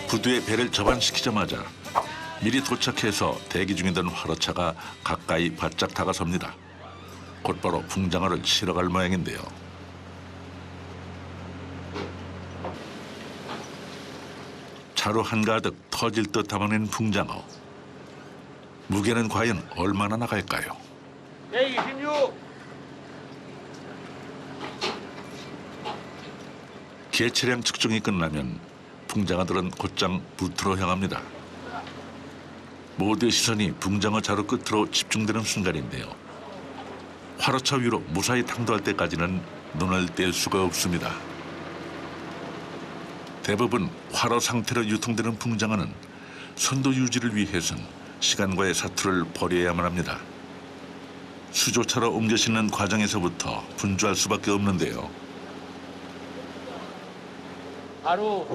부두에 배를 접안시키자마자 미리 도착해서 대기 중이던 화로차가 가까이 바짝 다가섭니다. 곧바로 붕장어를 실어갈 모양인데요. 차로 한가득 터질 듯 담아낸 붕장어. 무게는 과연 얼마나 나갈까요? 126. 개체량 측정이 끝나면 붕장어들은 곧장 부트로 향합니다. 모두의 시선이 붕장어 자루 끝으로 집중되는 순간인데요. 화로차 위로 무사히 탕도할 때까지는 눈을 뗄 수가 없습니다. 대부분 화로 상태로 유통되는 붕장어는 선도 유지를 위해선 시간과의 사투를 벌여야만 합니다. 수조차로 옮겨 싣는 과정에서부터 분주할 수밖에 없는데요. 하루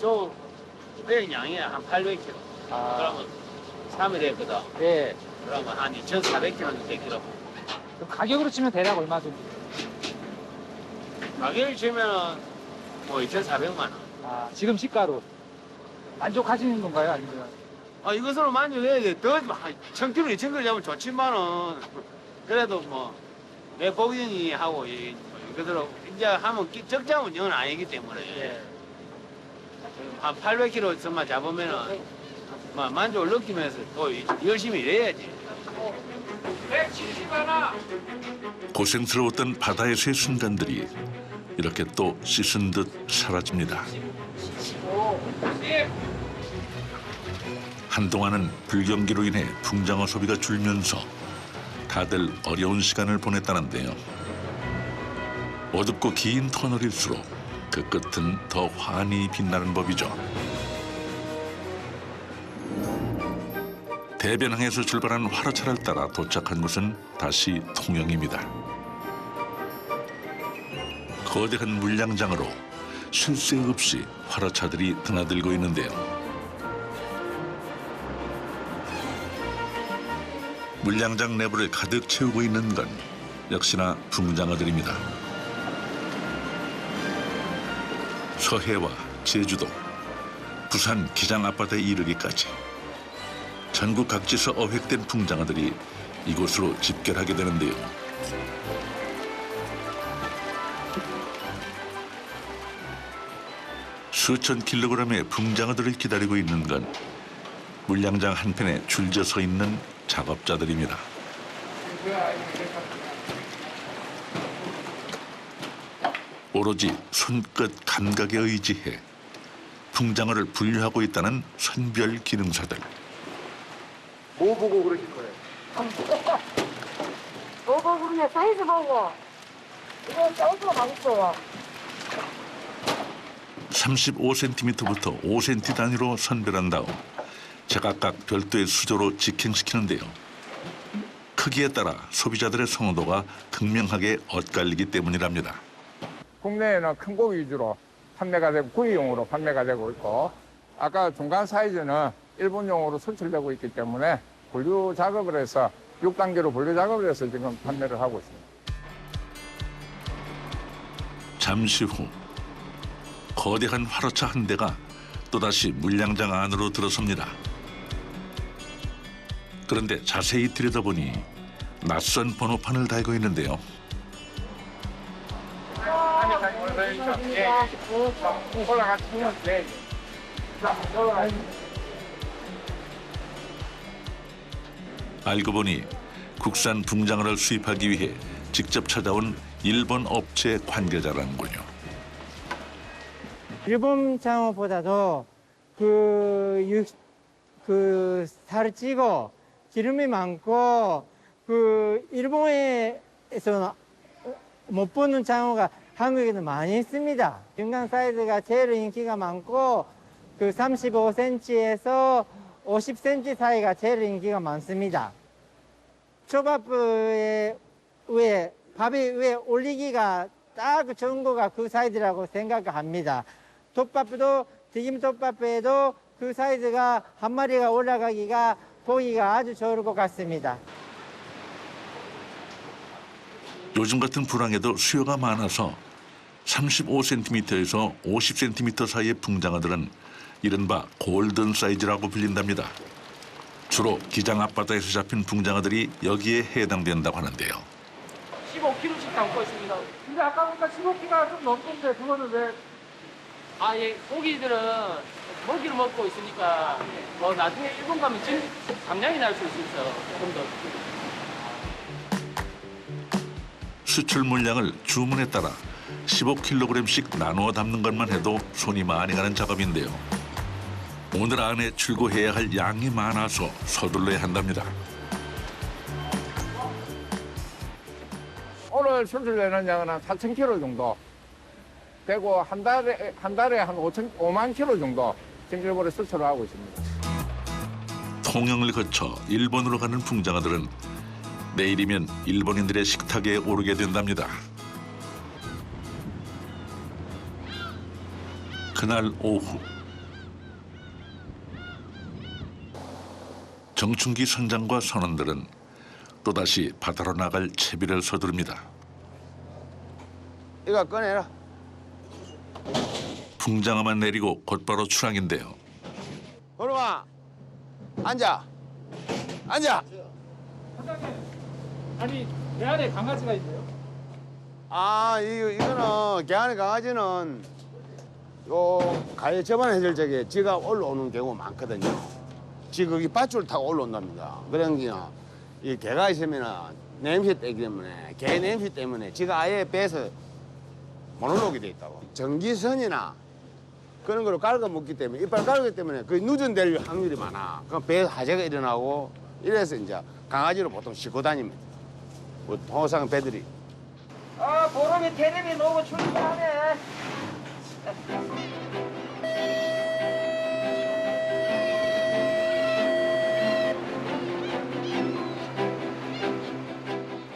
저 배양 양이 한 800kg. 그러면 3일 했거든. 예. 그러면 한 2,400kg 정도 되더라고. 그럼 가격으로 치면 대략 얼마 정도? 가격을 치면 뭐 2,400만 원. 아, 지금 시가로 만족하시는 건가요? 아니면? 아, 이것으로 만족해야 돼. 더 1,000kg, 2,000kg 잡으면 좋지만은 그래도 뭐 내 복용이 하고 이것으로 이제 하면 적자면 영은 아니기 때문에 한 800kg만 잡으면은 막 만족을 느끼면서 또 열심히 일해야지. 170 하나. 고생스러웠던 바다에서의 순간들이 이렇게 또 씻은 듯 사라집니다. 한동안은 불경기로 인해 붕장어 소비가 줄면서 다들 어려운 시간을 보냈다는데요. 어둡고 긴 터널일수록 그 끝은 더 환히 빛나는 법이죠. 대변항에서 출발한 화로차를 따라 도착한 곳은 다시 통영입니다. 거대한 물량장으로 쉴 새 없이 화로차들이 드나들고 있는데요. 물량장 내부를 가득 채우고 있는 건 역시나 붕장어들입니다. 서해와 제주도, 부산 기장 앞바다에 이르기까지 전국 각지에서 어획된 붕장어들이 이곳으로 집결하게 되는데요. 수천 킬로그램의 붕장어들을 기다리고 있는 건 물량장 한편에 줄져 서 있는 작업자들입니다. 오로지 손끝 감각에 의지해 붕장어를 분류하고 있다는 선별 기능사들. 뭐 보고 그러실 거예요? 뭐 보고 그냥 사이즈 보고 이거 쪄서 맛있어요. 35cm부터 5cm 단위로 선별한 다음 제각각 별도의 수조로 직행시키는데요. 크기에 따라 소비자들의 선호도가 극명하게 엇갈리기 때문이랍니다. 국내에는 큰 고기 위주로 판매가 되고 구이용으로 판매가 되고 있고, 아까 중간 사이즈는 일본용으로 수출되고 있기 때문에 분류 작업을 해서 6단계로 분류 작업을 해서 지금 판매를 하고 있습니다. 잠시 후 거대한 화로차 한 대가 또다시 물량장 안으로 들어섭니다. 그런데 자세히 들여다보니 낯선 번호판을 달고 있는데요. 알고 보니 국산 붕장어를 수입하기 위해 직접 찾아온 일본 업체 관계자라는군요. 일본 장어보다도 살을 찌고 기름이 많고 일본에서는 못 보는 장어가 한국에도 많이 있습니다. 중간 사이즈가 제일 인기가 많고 35cm에서 50cm 사이가 제일 인기가 많습니다. 초밥에 밥이 위에 올리기가 딱 좋은 거가 그 사이즈라고 생각합니다. 덮밥도 튀김덮밥에도 그 사이즈가 한 마리가 올라가기가 보기가 아주 좋을 것 같습니다. 요즘 같은 불황에도 수요가 많아서 35cm에서 50cm 사이의 붕장어들은 이른바 골든 사이즈라고 불린답니다. 주로 기장 앞바다에서 잡힌 붕장어들이 여기에 해당된다고 하는데요. 15kg씩 담고 있습니다. 근데 아까 보니까 15kg가 좀 넘던데 그거는 왜? 아, 예, 고기들은 먹이를 먹고 있으니까 뭐 나중에 일본 가면 감량이 날 수 있어서 좀 더. 수출 물량을 주문에 따라 15kg씩 나누어 담는 것만 해도 손이 많이 가는 작업인데요. 오늘 안에 출고해야 할 양이 많아서 서둘러야 한답니다. 오늘 수출되는 양은 한 4,000kg 정도 되고 한 달에 한 5만 kg 정도 싱가포르에 수출을 하고 있습니다. 통영을 거쳐 일본으로 가는 붕장어들은 내일이면 일본인들의 식탁에 오르게 된답니다. 그날 오후 정춘기 선장과 선원들은 또다시 바다로 나갈 채비를 서두릅니다. 이거 꺼내라. 붕장어만 내리고 곧바로 출항인데요. 보름아, 앉아. 앉아. 사장님, 아니 내 안에 강아지가 있네요. 아, 이거는 개안의 강아지는 요 가에 접안해질 적에 지가 올라오는 경우가 많거든요. 지 거기 밧줄 타고 올라온답니다. 그러니까 이 개가 있으면 냄새 때문에 개 냄새 때문에 지가 아예 배에서 못 올라오게 돼 있다고. 전기선이나 그런 거로 깔고 먹기 때문에 이빨 깔기 때문에 거의 누전될 확률이 많아. 그럼 배에 화재가 일어나고 이래서 이제 강아지로 보통 싣고 다닙니다. 뭐 통상 배들이. 아, 보름이 테레비 놓고 출근하네.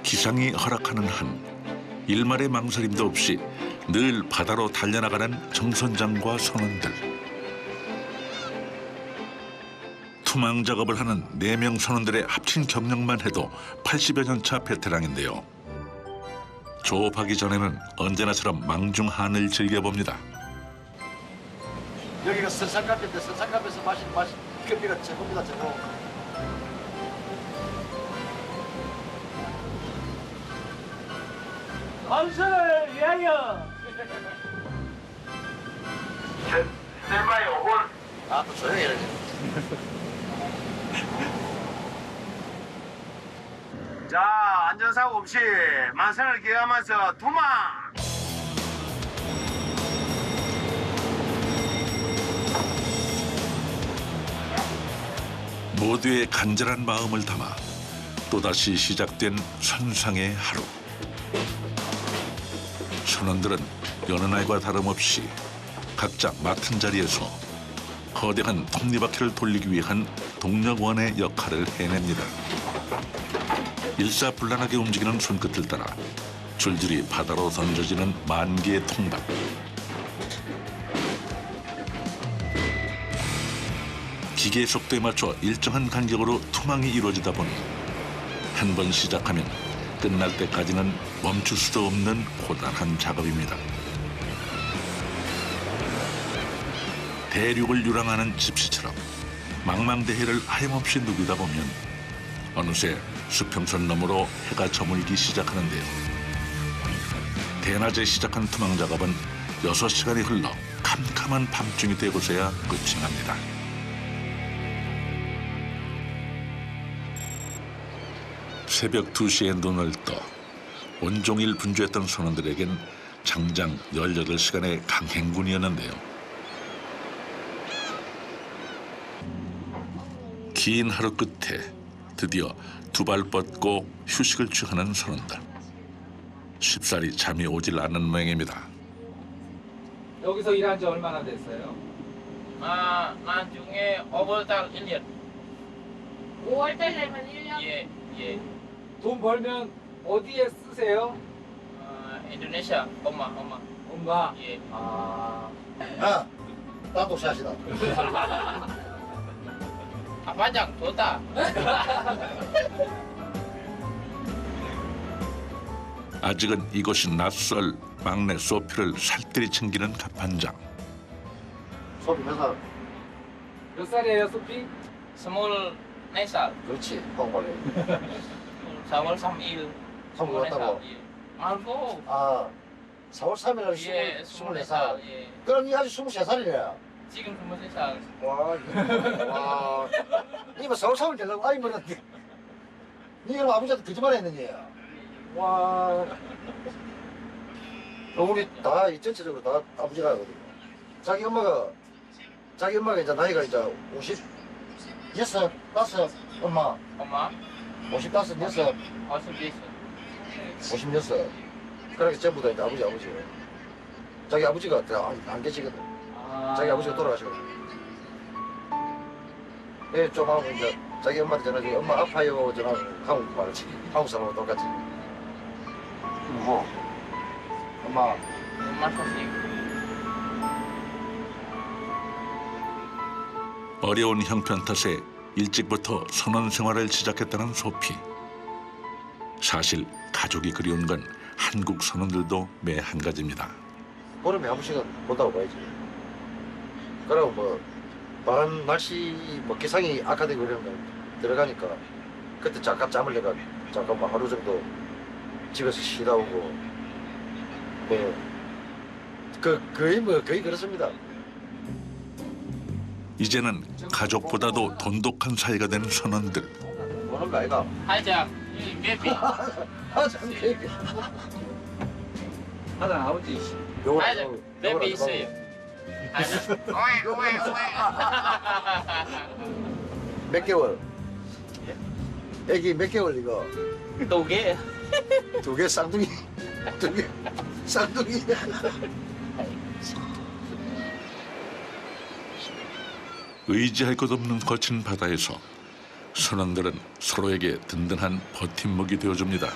기상이 허락하는 한 일말의 망설임도 없이 늘 바다로 달려나가는 정선장과 선원들. 투망 작업을 하는 4명 선원들의 합친 경력만 해도 80여 년 차 베테랑인데요. 조업하기 전에는 언제나처럼 망중한을 즐겨봅니다. 여기가 선산카페인데 선산카페에서 마시는 커피가 최고입니다. 최고. 건설을 위하여. 스탠바이 5분. 아, 또 조용히 해야지. 자, 안전사고 없이 만선을 기하면서 투망! 모두의 간절한 마음을 담아 또다시 시작된 선상의 하루. 선원들은 여느 날과 다름없이 각자 맡은 자리에서 거대한 톱니바퀴를 돌리기 위한 동력원의 역할을 해냅니다. 일사불란하게 움직이는 손끝을 따라 줄줄이 바다로 던져지는 만 개의 통발. 기계의 속도에 맞춰 일정한 간격으로 투망이 이루어지다 보니 한 번 시작하면 끝날 때까지는 멈출 수도 없는 고단한 작업입니다. 대륙을 유랑하는 집시처럼 망망대해를 하염없이 누비다 보면 어느새 수평선 너머로 해가 저물기 시작하는데요. 대낮에 시작한 투망 작업은 6시간이 흘러 캄캄한 밤중이 되고서야 끝이 납니다. 새벽 2시에 눈을 떠 온종일 분주했던 선원들에겐 장장 18시간의 강행군이었는데요. 긴 하루 끝에 드디어 두 발 뻗고 휴식을 취하는 선원들. 쉽사리 잠이 오질 않는 모양입니다. 여기서 일한 지 얼마나 됐어요? 아, 나중에 5월달 1년. 5월달 되면 1년? 예, 예. 돈 벌면 어디에 쓰세요? 인도네시아, 엄마. 엄마. 예. 아, 아, 땅콩샷이다. 아, 반장 좋다. 아직은 이곳이 낯설 막내 소피를 살뜰히 챙기는 갑판장. 소비 회사 몇 살이에요, 소피? 24살. 그렇지 한국말로 4월 3일. 한국 왔다고. 말고. 아 4월 3일 날 예, 24살. 예. 그럼 니 아직 23살이래. 지금 23살. 와, 니뭐 4월 3일 되려고 아이 물었는데 니 그럼 아버지한테 거짓말 했느니? 와, 우리 다 전체적으로 다 아버지가 하거든요. 자기 엄마가 이제 나이가 이제 56, 5, 엄마 엄마? 55, 6, 56. 그렇게 전부 다 이제 아버지예요. 자기 아버지가 안 계시거든. 자기 아버지가 돌아가시거든. 예, 좀 하고 이제 자기 엄마한테 전화해. 엄마 아파요. 전화하고 한국 말이지. 한국 사람하고 똑같이. 엄마. 엄마 소식. 어려운 형편 탓에 일찍부터 선원 생활을 시작했다는 소피. 사실 가족이 그리운 건 한국 선원들도 매 한 가지입니다. 보름에 한 번씩은 본다고 봐야지. 그리고 뭐 바람 날씨 뭐 기상이 악화되고 이런 거 들어가니까 그때 잠을 내가 잠깐 뭐 하루 정도 집에서 쉬다 오고 거의 그렇습니다. 이제는 가족보다도 돈독한 사이가 된 선원들. 보는 거 아이가? 하자. 맵이. 참 케이크. 하자, 아버지. 하자. 맵이 있어요. 몇 개월? 애기 몇 개월 이거? 2개. 2개 쌍둥이. 2개 쌍둥이. 의지할 것 없는 거친 바다에서 선원들은 서로에게 든든한 버팀목이 되어줍니다.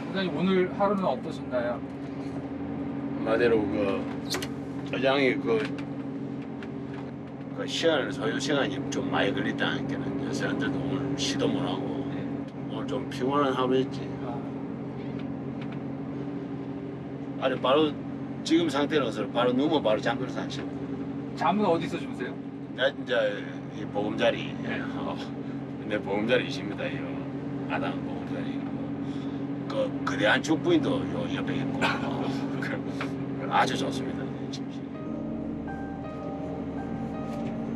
선생님, 오늘 하루는 어떠신가요? 마대로 어장이 시간을 소요 시간이 좀 많이 걸린다는 게는 여사람들도 오늘 시도 못 하고 오늘 좀 피곤한 하루였지. 아니 바로 지금 상태로서 바로 누워 바로 잠들 사실. 잠은 어디서 주무세요? 나 이제 이 보금자리 내 보금자리 있습니다. 이 아담 보금자리 거대한 죽부인도 요 옆에 있고 아주 좋습니다.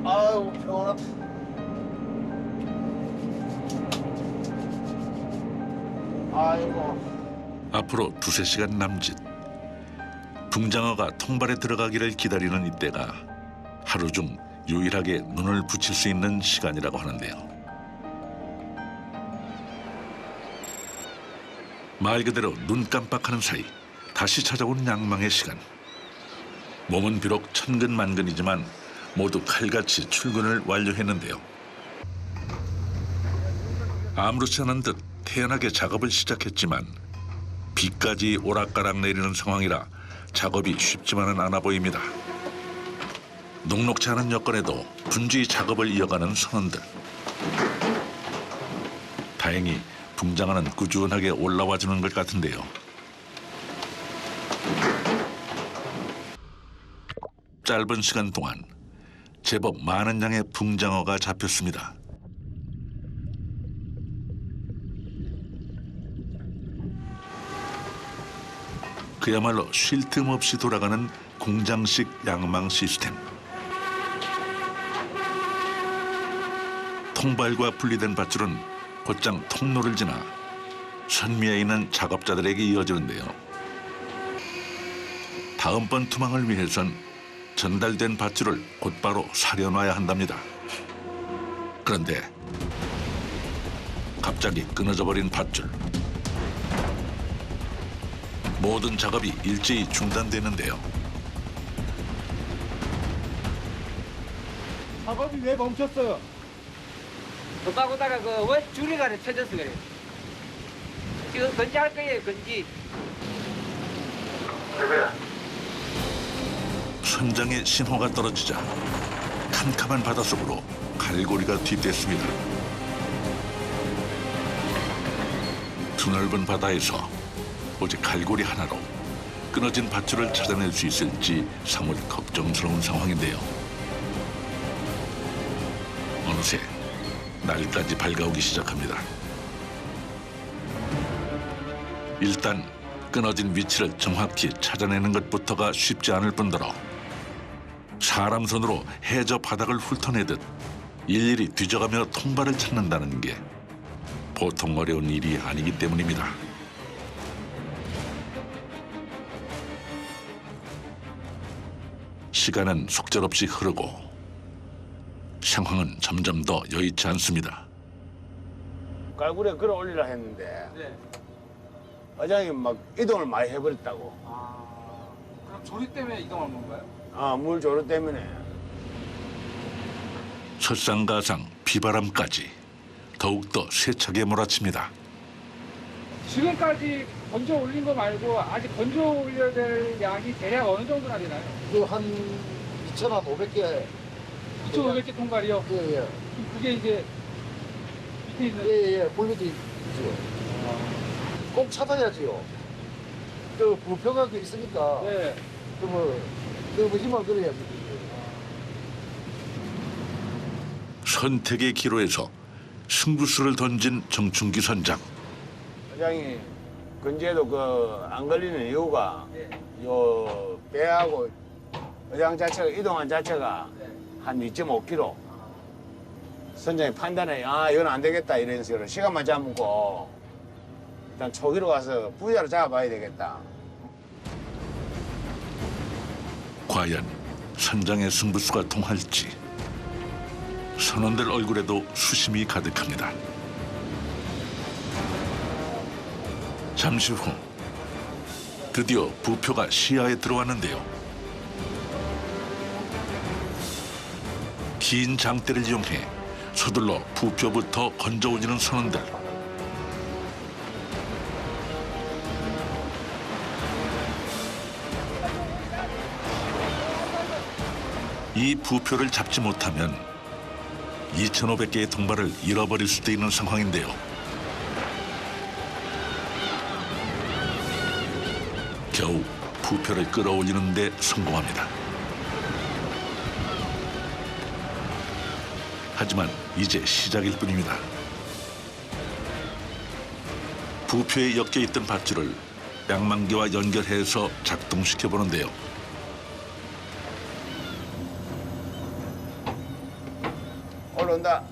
아유 평안하다. 아이고. 앞으로 2~3시간 남짓. 붕장어가 통발에 들어가기를 기다리는 이때가 하루 중 유일하게 눈을 붙일 수 있는 시간이라고 하는데요. 말 그대로 눈 깜빡하는 사이 다시 찾아온 양망의 시간. 몸은 비록 천근만근이지만 모두 칼같이 출근을 완료했는데요. 아무렇지 않은 듯 태연하게 작업을 시작했지만 비까지 오락가락 내리는 상황이라 작업이 쉽지만은 않아 보입니다. 녹록지 않은 여건에도 분주히 작업을 이어가는 선원들. 다행히 붕장어는 꾸준하게 올라와 주는 것 같은데요. 짧은 시간 동안 제법 많은 양의 붕장어가 잡혔습니다. 그야말로 쉴 틈 없이 돌아가는 공장식 양망 시스템. 통발과 분리된 밧줄은 곧장 통로를 지나 선미에 있는 작업자들에게 이어지는데요. 다음번 투망을 위해선 전달된 밧줄을 곧바로 사려놔야 한답니다. 그런데 갑자기 끊어져 버린 밧줄. 모든 작업이 일제히 중단되는데요. 작업이 왜 멈췄어요? 오다가 왜 줄이 가래 쳐져서 그래. 지금 건지할 거예요, 건지. 선장의 신호가 떨어지자 캄캄한 바닷속으로 갈고리가 투입됐습니다. 드넓은 바다에서 오직 갈고리 하나로 끊어진 밧줄을 찾아낼 수 있을지 사뭇 걱정스러운 상황인데요. 어느새 날까지 밝아오기 시작합니다. 일단 끊어진 위치를 정확히 찾아내는 것부터가 쉽지 않을 뿐더러 사람 손으로 해저 바닥을 훑어내듯 일일이 뒤져가며 통발을 찾는다는 게 보통 어려운 일이 아니기 때문입니다. 시간은 속절없이 흐르고 상황은 점점 더 여의치 않습니다. 갈고리에 끌어 올리라 했는데 어장이 막 이동을 많이 해버렸다고. 그럼 조리 때문에 이동한 건가요? 물 조류 때문에. 설상가상 비바람까지 더욱더 세차게 몰아칩니다. 지금까지 건져 올린 거 말고 아직 건져 올려야 될 양이 대략 어느 정도나 되나요? 그한 2,500개. 2,500개 통발이요? 예. 그게 이제 밑에 있는 예. 볼밑에 있죠. 꼭 찾아야지요. 그 부표가 그 있으니까. 네. 그 힘을 그려야지. 선택의 기로에서 승부수를 던진 정충기 선장. 어장이 건재도 안 걸리는 이유가 요 배하고 어장 자체가 이동한 자체가 한 2.5km. 선장이 판단해 이건 안 되겠다 이런 식으로 시간만 잡고 일단 초기로 가서 부자로 잡아봐야 되겠다. 과연 선장의 승부수가 통할지. 선원들 얼굴에도 수심이 가득합니다. 잠시 후 드디어 부표가 시야에 들어왔는데요. 긴 장대를 이용해 서둘러 부표부터 건져 올리는 선원들. 이 부표를 잡지 못하면 2,500개의 통발을 잃어버릴 수도 있는 상황인데요. 겨우 부표를 끌어올리는 데 성공합니다. 하지만 이제 시작일 뿐입니다. 부표에 엮여있던 밧줄을 양만기와 연결해서 작동시켜보는데요. 올라온다.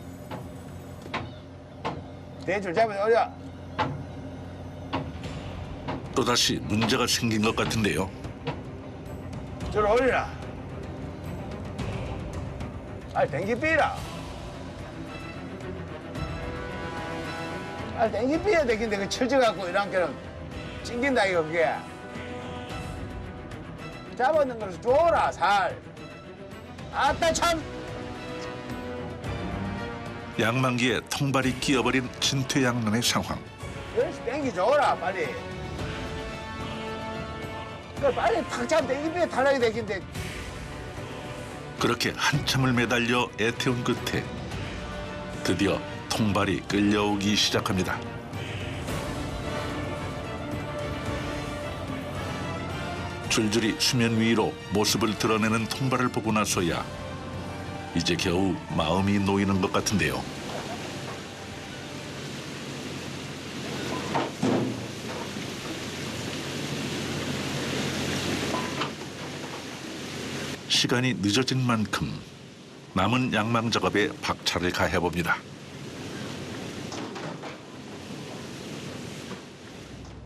대줄 잡아 올려. 또다시 문제가 생긴 것 같은데요. 저로 올리라. 댕기 삐라. 댕기 삐야 되긴데 그 철져갖고 이런 게는 찡긴다 이거 그게. 잡았는 거를 줘라 살. 아따 참. 양만기에 통발이 끼어버린 진퇴양난의 상황. 열심히 댕기 줘라 빨리. 그래 빨리 탁 잡으면 댕기 삐야 탈락이 되긴데. 그렇게 한참을 매달려 애태운 끝에 드디어 통발이 끌려오기 시작합니다. 줄줄이 수면 위로 모습을 드러내는 통발을 보고 나서야 이제 겨우 마음이 놓이는 것 같은데요. 시간이 늦어진 만큼 남은 양망 작업에 박차를 가해봅니다.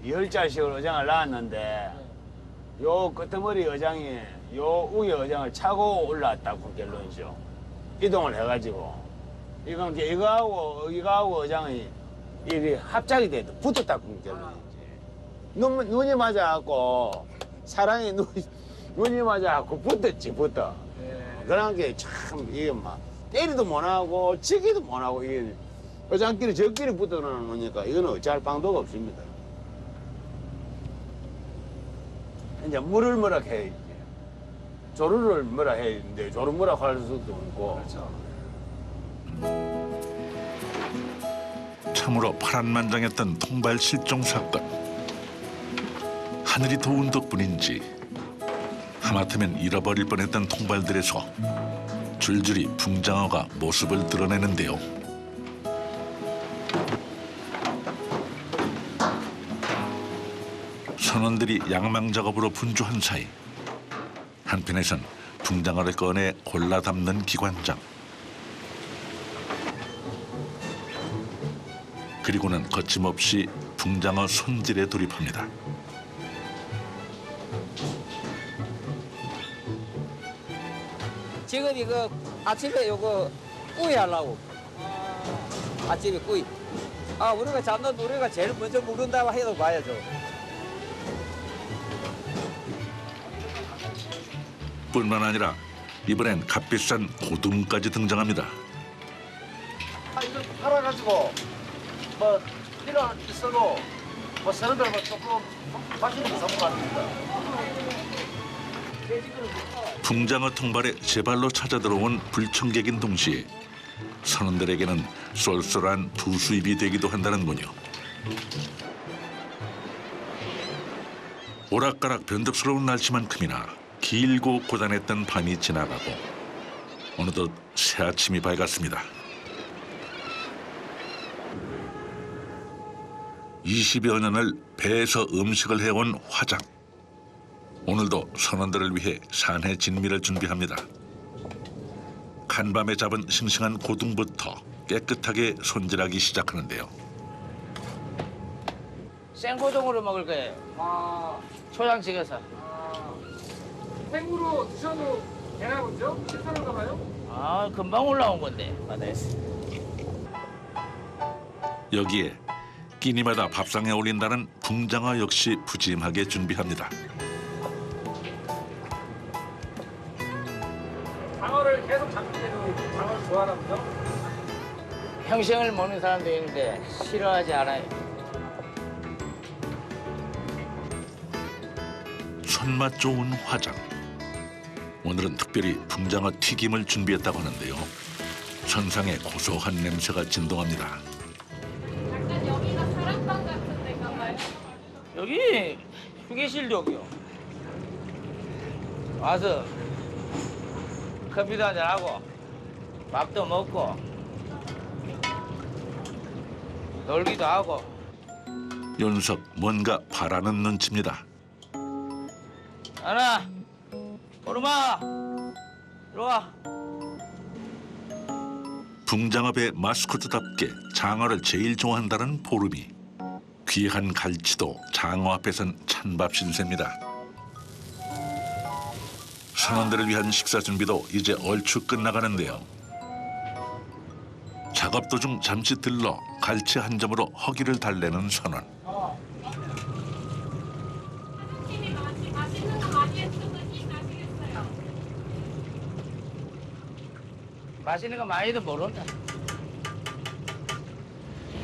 열자식으로 어장을 놨는데 요 끄트머리 어장이 요 위에 어장을 차고 올라왔다고 결론이죠. 이동을 해가지고 이거하고 어장이 이게 합작이 돼도 붙었다고 결론이지. 눈이 맞아갖고 사랑이 눈이 맞아갖고 붙어. 그런 게 참 이게 막 때리도 못하고 치기도 못하고 이게 어장끼리 저끼리 붙어 놓으니까 이거는 어찌할 방도가 없습니다. 이제 물을 뭐라 해야지. 조류를 뭐라 해야 되는데 조류 뭐라 할 수도 없고. 참으로 파란만장했던 통발 실종 사건. 하늘이 도운 덕분인지 하마터면 잃어버릴 뻔했던 통발들에서 줄줄이 붕장어가 모습을 드러내는데요. 선원들이 양망 작업으로 분주한 사이 한편에선 붕장어를 꺼내 골라 담는 기관장. 그리고는 거침없이 붕장어 손질에 돌입합니다. 지금 이거 아침에 요거 구이 하려고. 아침에 구이. 아, 우리가 잡는 우리가 제일 먼저 먹는다고 해도 봐야죠. 뿐만 아니라 이번엔 값비싼 고등까지 등장합니다. 이거 팔아가지고 뭐 필요 있어도 뭐 서른들 뭐 조금 맛있는 거 사고 갑니다. 붕장어 통발에 제 발로 찾아 들어온 불청객인 동시에 선원들에게는 쏠쏠한 부수입이 되기도 한다는군요. 오락가락 변덕스러운 날씨만큼이나 길고 고단했던 밤이 지나가고 어느덧 새아침이 밝았습니다. 20여 년을 배에서 음식을 해온 화장. 오늘도 선원들을 위해 산해 진미를 준비합니다. 간밤에 잡은 싱싱한 고등부터 깨끗하게 손질하기 시작하는데요. 생고등으로 먹을 거예요. 아, 초장식에서. 생으로 드셔도 되나 보죠? 괜찮은가 봐요? 아, 금방 올라온 건데 바다에서. 여기에 끼니마다 밥상에 올린다는 붕장어 역시 푸짐하게 준비합니다. 장어를 계속 잡기대로 장어를 좋아하나 보죠? 평생을 먹는 사람도 있는데 싫어하지 않아요. 손맛 좋은 화장. 오늘은 특별히 붕장어 튀김을 준비했다고 하는데요. 선상에 고소한 냄새가 진동합니다. 약간 여기가 사랑방 같은 데가 봐요. 여기 휴게실역이요. 와서 커피도 한잔 하고 밥도 먹고 놀기도 하고. 윤석 뭔가 바라는 눈치입니다. 하나, 오르마, 이리와. 붕장어배 마스코트답게 장어를 제일 좋아한다는 보름이 귀한 갈치도 장어 앞에선 찬밥 신세입니다. 선원들을 위한 식사 준비도 이제 얼추 끝나가는데요. 작업 도중 잠시 들러 갈치 한 점으로 허기를 달래는 선원. 사장님이 맛있는 거 많이 했으니 아시겠어요? 맛있는 거 많이도 모른다.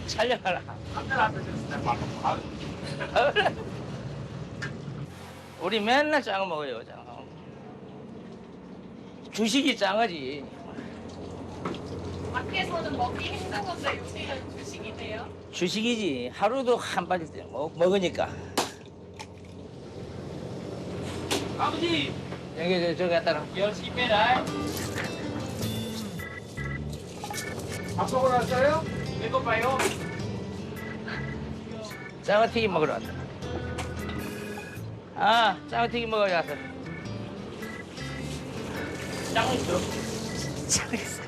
촬영하라. 우리 맨날 장어 먹어요, 장어. 주식이 장어지. 밖에서는 먹기 힘든 건데 요새는 주식이네요. 주식이지. 하루도 한 빠질 때 먹으니까. 아버지! 여기 저기 갖다 놔. 열심히 빼라. 밥 먹으러 왔어요? 배고파요? 장어튀김 먹으러 왔다. 아, 장어튀김 먹으러 왔어. 장어 있어? 장어 있어.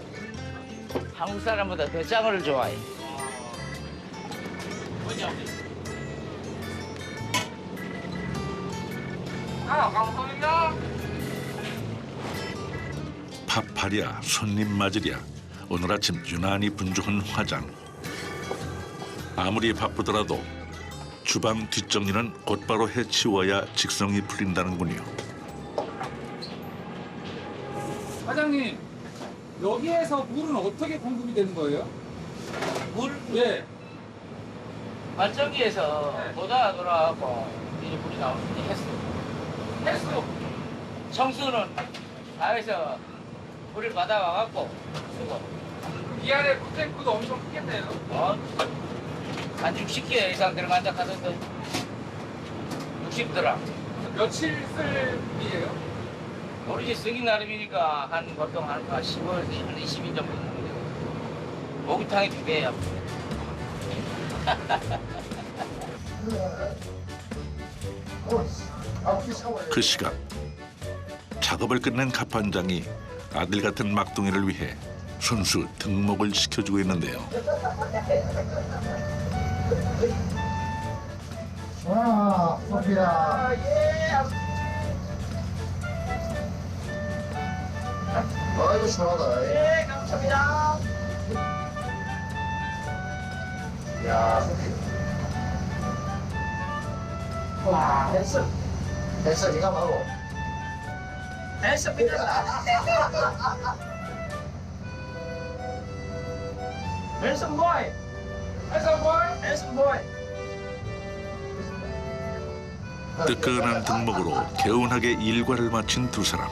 한국 사람보다 더 장어를 좋아해. 뭐지, 아버지? 아, 감사합니다. 밥하랴 손님 맞으랴 오늘 아침 유난히 분주한 화장. 아무리 바쁘더라도 주방 뒷정리는 곧바로 해치워야 직성이 풀린다는군요. 사장님, 여기에서 물은 어떻게 공급이 되는 거예요? 물? 예. 발전기에서 보다가 돌아가고 이제 물이 나오는데 횟수. 횟수. 청수는 다해서 물을 받아와갖고 쓰고. 이 안에 물탱크도 엄청 크겠네요. 한 60개 이상 들어간다 하던데. 쉽더라. 며칠 쓸 일이에요? 우리 쓰기 나름이니까 한 보통 한 10월, 한 20일 정도 되는데 목욕탕이 2배야. 그 시각 작업을 끝낸 갑판장이 아들 같은 막둥이를 위해 손수 등목을 시켜주고 있는데요. 와, 소피야. 아이고, 시원하다. 예, 감사합니다. 야, 소피. 와, 됐어. 됐어, 네가 먹어. 됐어, Handsome boy. Handsome boy. Handsome boy. 뜨끈한 등목으로 개운하게 일과를 마친 두 사람.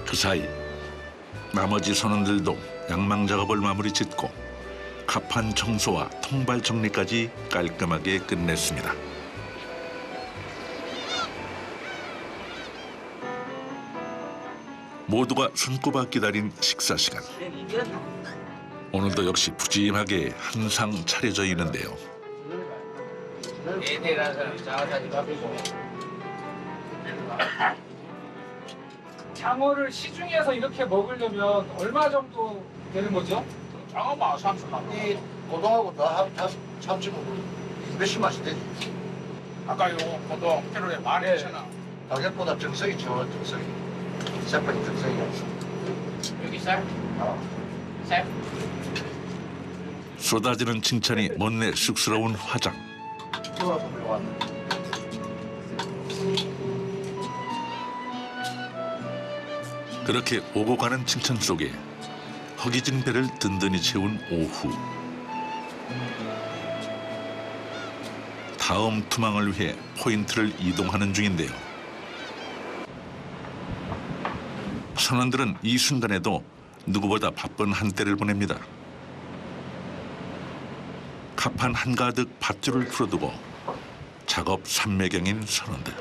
그 사이 나머지 선원들도 양망 작업을 마무리 짓고 갑판 청소와 통발 정리까지 깔끔하게 끝냈습니다. 모두가 손꼽아 기다린 식사 시간. 오늘도 역시 푸짐하게 한상 차려져 있는데요. 애들이라서 장사지 바쁘고. 장어를 시중에서 이렇게 먹으려면 얼마 정도 되는 거죠? 장어만 30만. 이 고동하고 다 합치면 몇십만씩 되지. 아까 요 고동 키로에 12,000원. 가격보다 정성이 좋아, 정성이. 셰프님 정성이. 여기 쌀? 쌀? 쏟아지는 칭찬이 못내 쑥스러운 화장. 그렇게 오고 가는 칭찬 속에 허기진 배를 든든히 채운 오후. 다음 투망을 위해 포인트를 이동하는 중인데요. 선원들은 이 순간에도 누구보다 바쁜 한때를 보냅니다. 갑판 한가득 밧줄을 풀어두고 작업 삼매경인 선원들.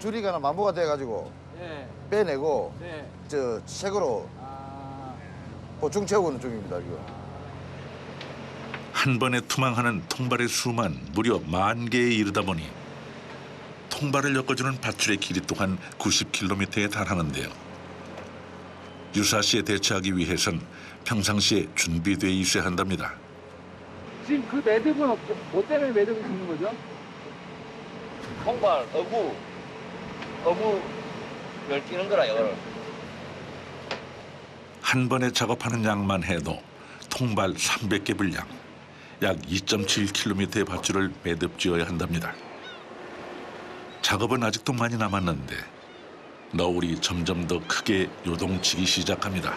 줄이가 만보가 돼가지고 네. 빼내고 네. 저 색으로 보충 채우는 중입니다. 이거. 한 번에 투망하는 통발의 수만 무려 10,000개에 이르다 보니 통발을 엮어주는 밧줄의 길이 또한 90km에 달하는데요. 유사시에 대처하기 위해선 평상시에 준비돼 있어야 한답니다. 지금 그 매듭은 뭐 때문에 매듭을 짓는 거죠? 통발, 어부 열끼는 거라 이거를. 한 번에 작업하는 양만 해도 통발 300개 분량, 약 2.7km의 밧줄을 매듭 지어야 한답니다. 작업은 아직도 많이 남았는데 너울이 점점 더 크게 요동치기 시작합니다.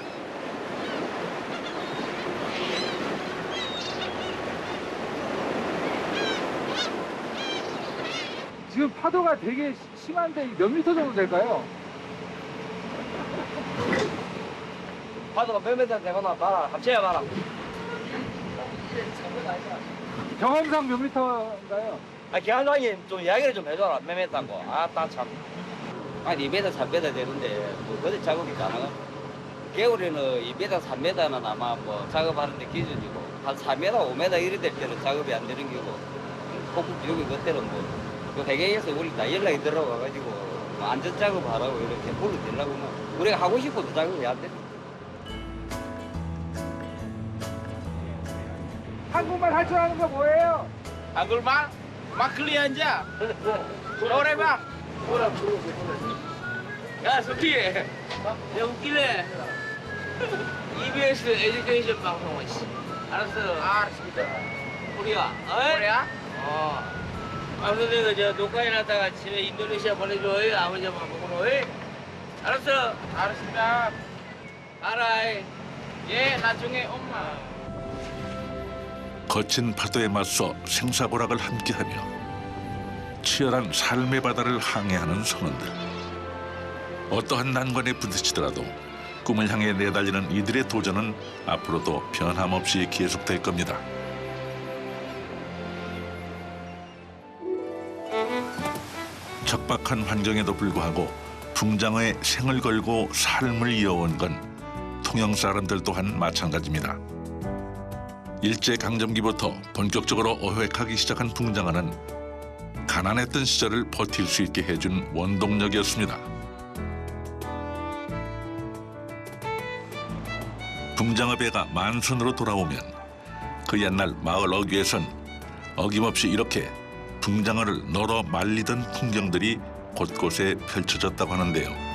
지금 파도가 되게 심한데 몇 미터 정도 될까요? 파도가 몇 미터 되거나 봐라. 합쳐야 봐라. 경험상 몇 미터인가요? 기관장님 좀 이야기를 좀 해줘라. 몇 미터고. 딱 참. 한 2m, 3m 되는데 뭐 그들 작업이 가능한? 겨울에는 2m, 3m는 아마 뭐 작업하는데 기준이고 한 4m, 5m 이래 될 때는 작업이 안 되는 거고 폭풍 비오기 그때는 그 회계에서 우리 다 연락이 들어와가지고 뭐 안전 작업하라고 이렇게 불러대려고 뭐 우리가 하고 싶어도 작업이 안 돼. 한국말 할 줄 아는 거 뭐예요? 한글방? 마클리 앉아. 노래방. 야, 소피. 야, 웃기네. EBS 에듀케이션 방송. 알았어. 알았습니다. 코리아. 코리아? 아무튼 저 녹화해놨다가 집에 인도네시아 보내줘. 아버지 한번 먹으러. 알았어. 알았습니다. 알아이. 예, 나중에 엄마. 거친 파도에 맞서 생사고락을 함께하며 치열한 삶의 바다를 항해하는 선원들. 어떠한 난관에 부딪히더라도 꿈을 향해 내달리는 이들의 도전은 앞으로도 변함없이 계속될 겁니다. 적박한 환경에도 불구하고 붕장어의 생을 걸고 삶을 이어온 건 통영 사람들 또한 마찬가지입니다. 일제강점기부터 본격적으로 어획하기 시작한 붕장어는 가난했던 시절을 버틸 수 있게 해준 원동력이었습니다. 붕장어 배가 만선으로 돌아오면 그 옛날 마을 어귀에선 어김없이 이렇게 붕장어를 널어 말리던 풍경들이 곳곳에 펼쳐졌다고 하는데요.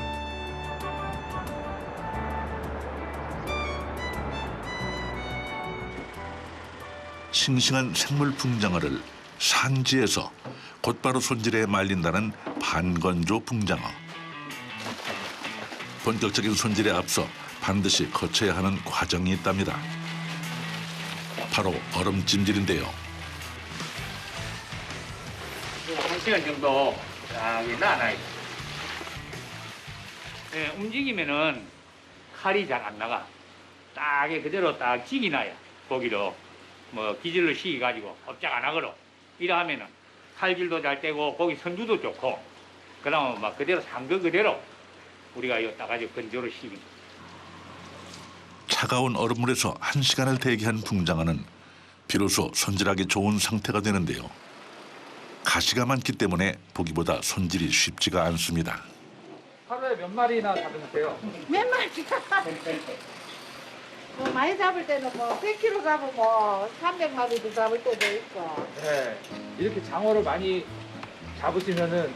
싱싱한 생물 붕장어를 산지에서 곧바로 손질해 말린다는 반건조 붕장어. 본격적인 손질에 앞서 반드시 거쳐야 하는 과정이 있답니다. 바로 얼음찜질인데요. 1시간 정도 딱 놔놔야 돼. 네, 움직이면은 칼이 잘 안 나가. 딱 그대로 딱 찍이나야 고기로 뭐 기질로 식이가지고 업작 안 하거든. 이러하면은 칼질도 잘 되고 고기 선주도 좋고 그다음 막 그대로 산거 그대로 우리가 이거 따가지고 건조로 식인. 차가운 얼음물에서 1시간을 대기한 붕장어는 비로소 손질하기 좋은 상태가 되는데요. 가시가 많기 때문에 보기보다 손질이 쉽지가 않습니다. 하루에 몇 마리나 잡으세요? 몇 마리? 뭐 많이 잡을 때는 뭐 100kg 잡으면 뭐 300마리도 잡을 때도 있고. 네. 이렇게 장어를 많이 잡으시면은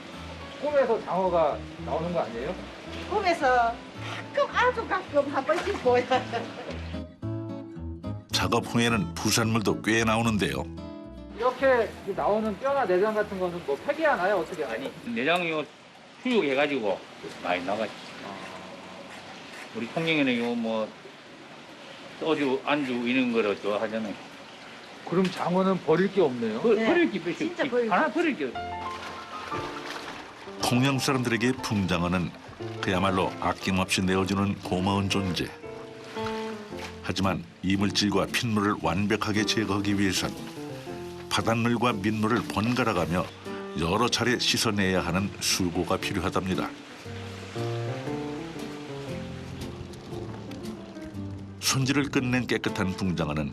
꿈에서 장어가 나오는 거 아니에요? 꿈에서 가끔 아주 가끔 한 번씩 보여. 작업 후에는 부산물도 꽤 나오는데요. 이렇게 나오는 뼈나 내장 같은 거는 뭐 폐기하나요? 어떻게 하나요? 내장이 요 수육해가지고 많이 나가지. 우리 통영에는 요 뭐 소주, 안주 이런 거를 좋아하잖아요. 그럼 장어는 버릴 게 없네요? 네. 버릴 게 몇이 진짜 없지. 버릴 게 하나 버릴 게 없어. 통영 사람들에게 붕장어는 그야말로 아낌없이 내어주는 고마운 존재. 하지만 이물질과 핏물을 완벽하게 제거하기 위해선 바닷물과 민물을 번갈아가며 여러 차례 씻어내야 하는 수고가 필요하답니다. 손질을 끝낸 깨끗한 붕장어는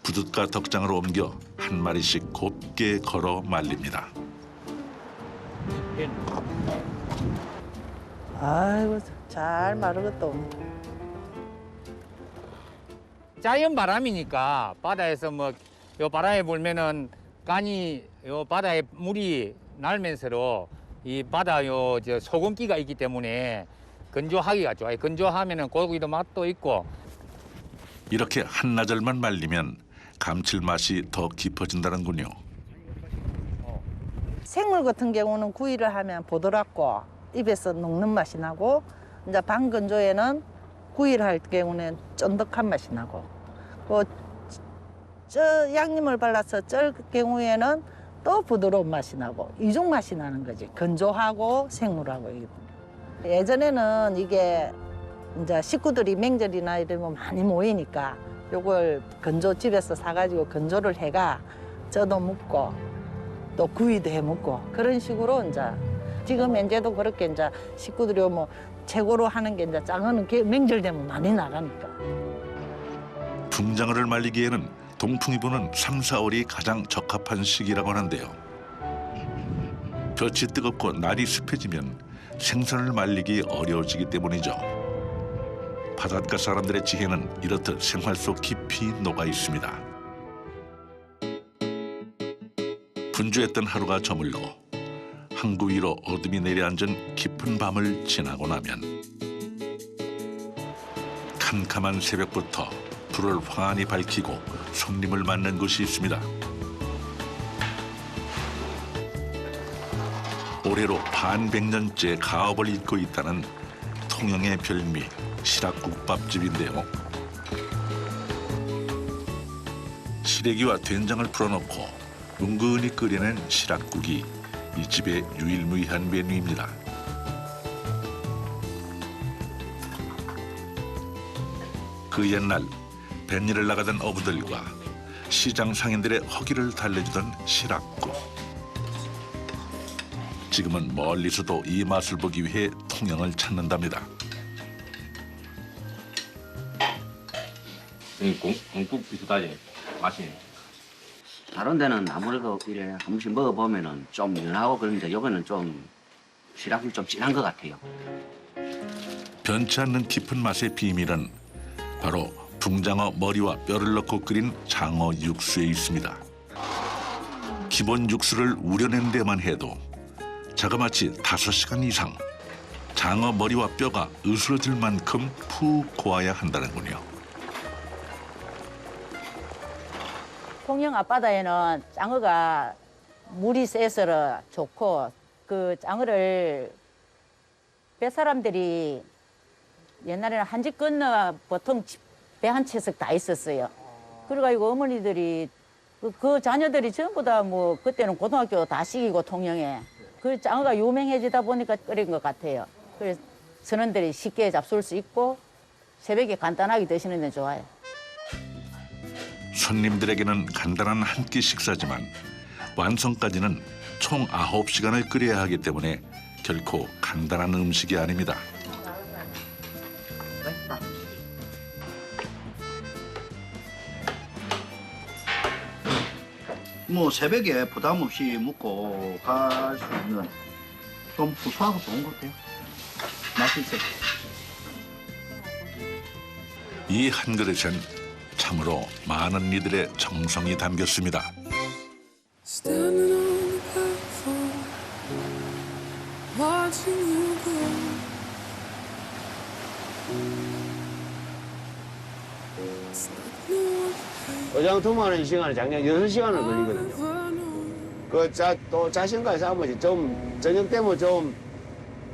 부둣가 덕장으로 옮겨 한 마리씩 곱게 걸어 말립니다. 아이고 잘 마르겠다. 자연 바람이니까 바다에서 뭐 요 바람에 불면은 간이 요 바다에 물이 날면서로 이 바다 요 저 소금기가 있기 때문에 건조하기가 좋아요. 건조하면은 고기도 맛도 있고. 이렇게 한나절만 말리면 감칠맛이 더 깊어진다는군요. 생물 같은 경우는 구이를 하면 보드랍고 입에서 녹는 맛이 나고 이제 반건조에는 구이를 할 경우는 쫀득한 맛이 나고 저 양념을 발라서 쩔 경우에는 또 부드러운 맛이 나고 이중 맛이 나는 거지. 건조하고 생물하고. 예전에는 이게 이제 식구들이 명절이나 이러면 많이 모이니까 요걸 건조집에서 사가지고 건조를 해가 쪄도 먹고 또 구이도 해 먹고 그런 식으로 이제 지금 현재도 그렇게 이제 식구들이 뭐 최고로 하는 게 이제 장어는 명절 되면 많이 나가니까. 붕장어를 말리기에는 동풍이 부는 3, 4월이 가장 적합한 시기라고 하는데요. 볕이 뜨겁고 날이 습해지면 생선을 말리기 어려워지기 때문이죠. 바닷가 사람들의 지혜는 이렇듯 생활 속 깊이 녹아 있습니다. 분주했던 하루가 저물러 항구 위로 어둠이 내려앉은 깊은 밤을 지나고 나면 캄캄한 새벽부터 불을 환히 밝히고 손님을 맞는 곳이 있습니다. 올해로 반백년째 가업을 잇고 있다는 통영의 별미 시락국밥집인데요. 시래기와 된장을 풀어넣고 은근히 끓여낸 시락국이 이 집의 유일무이한 메뉴입니다. 그 옛날 뱃일을 나가던 어부들과 시장 상인들의 허기를 달래주던 시락국. 지금은 멀리서도 이 맛을 보기 위해 통영을 찾는답니다. 공국 비슷하지 맛이. 다른 데는 아무래도 이래 한 번씩 먹어보면은 좀 연하고 그런데 여기는 좀 시락이 좀 진한 것 같아요. 변치 않는 깊은 맛의 비밀은 바로 붕장어 머리와 뼈를 넣고 끓인 장어 육수에 있습니다. 기본 육수를 우려낸 데만 해도 자그마치 5시간 이상 장어 머리와 뼈가 으스러질 만큼 푹 고아야 한다는군요. 통영 앞바다에는 장어가 물이 세서 좋고 그 장어를 뱃사람들이 옛날에는 한 집 건너 보통 배 한 채씩 다 있었어요. 그래가지고 어머니들이 그 자녀들이 전부 다 뭐 그때는 고등학교 다 시키고 통영에 그 장어가 유명해지다 보니까 끓인 것 같아요. 그래서 선원들이 쉽게 잡술 수 있고 새벽에 간단하게 드시는 데 좋아요. 손님들에게는 간단한 한 끼 식사지만 완성까지는 총 9시간을 끓여야 하기 때문에 결코 간단한 음식이 아닙니다. 뭐 새벽에 부담 없이 먹고 갈 수 있는 좀 구수하고 좋은 것 같아요. 맛있어요. 이 한 그릇엔 참으로 많은 이들의 정성이 담겼습니다. Standing on the platform, watching you go. It's like no other 어장 투마하는 시간은 작년 6시간을 걸리거든요. 또 자신과의 싸움이 좀 저녁 때문에 좀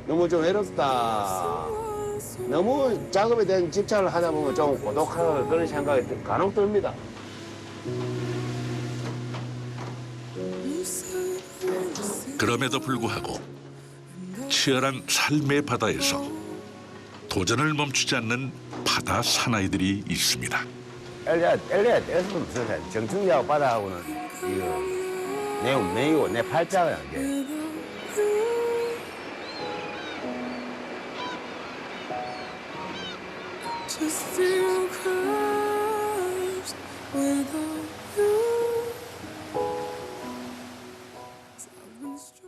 너무 좀 외롭다. 너무 작업에 대한 집착을 하다 보면 좀 고독하다 그런 생각이 간혹 듭니다. 그럼에도 불구하고 치열한 삶의 바다에서 도전을 멈추지 않는 바다 사나이들이 있습니다. 엘리아에서 무슨 정충리하고 바다하고는 이거 내 운명이고 내 팔자야 이게. just still crushed with